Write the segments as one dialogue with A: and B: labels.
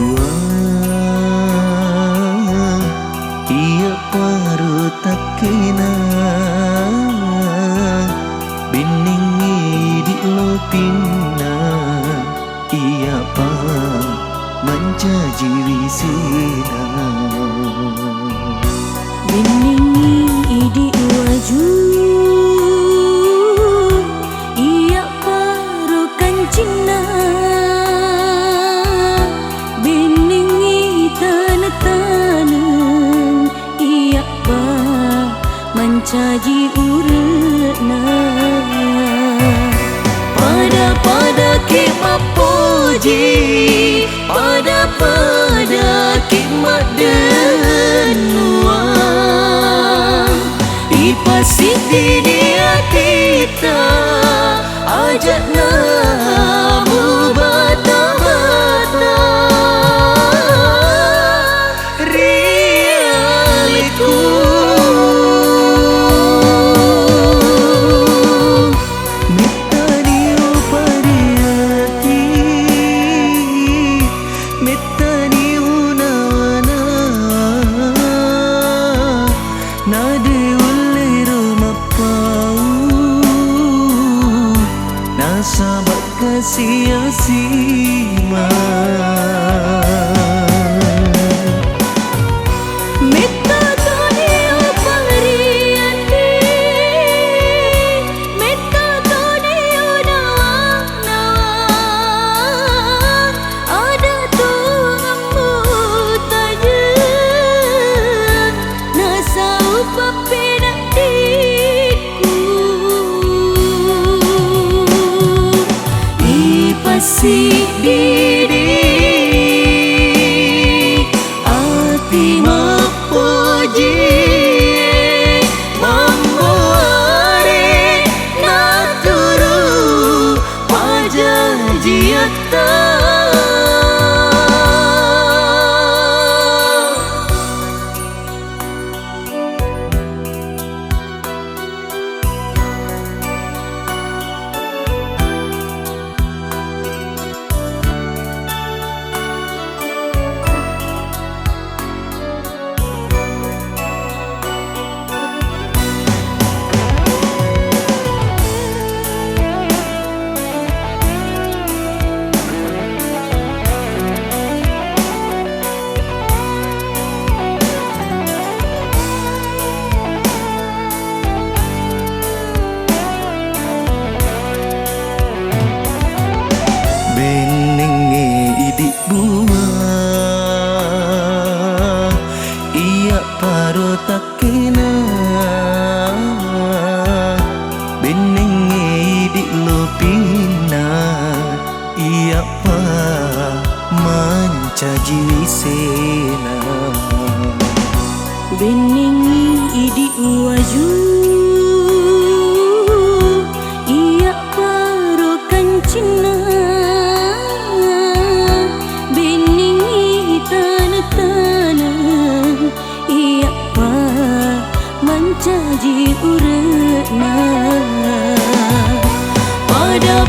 A: dua ia paru tak kena biningi di lopina ia pa mencaji wisina
B: biningi di waju ia paru kancina biningi tanah-tanah ia pa mencaji urena pada kimat puji pada kimat denuang ipasi dunia kita ajak namu bata-bata rialiku
A: sahabat kasih asima
B: meta dunia pariati meta dunia nawa ada tuangmu tajem nasau papinak si diri ati mapuji mambuare naturu wajah jiata
A: paru tak kena beningi di lopina ia pa mencaji wisena
B: beningi di waju ia paru kancina beningi tanah-tanah ia pa mencaji urena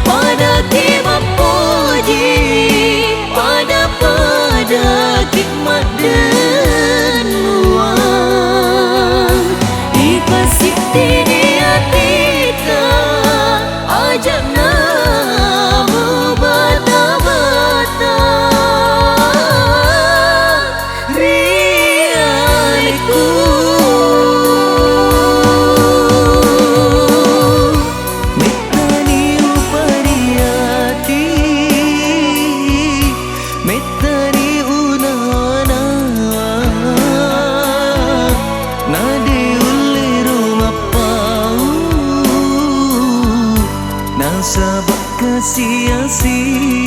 B: pada kimat puji pada kimat denuang ipasi dunia kita ajak namu bata-bata rialiku
A: metani upariati metani unana nade uliru mapau nasabak kasih asih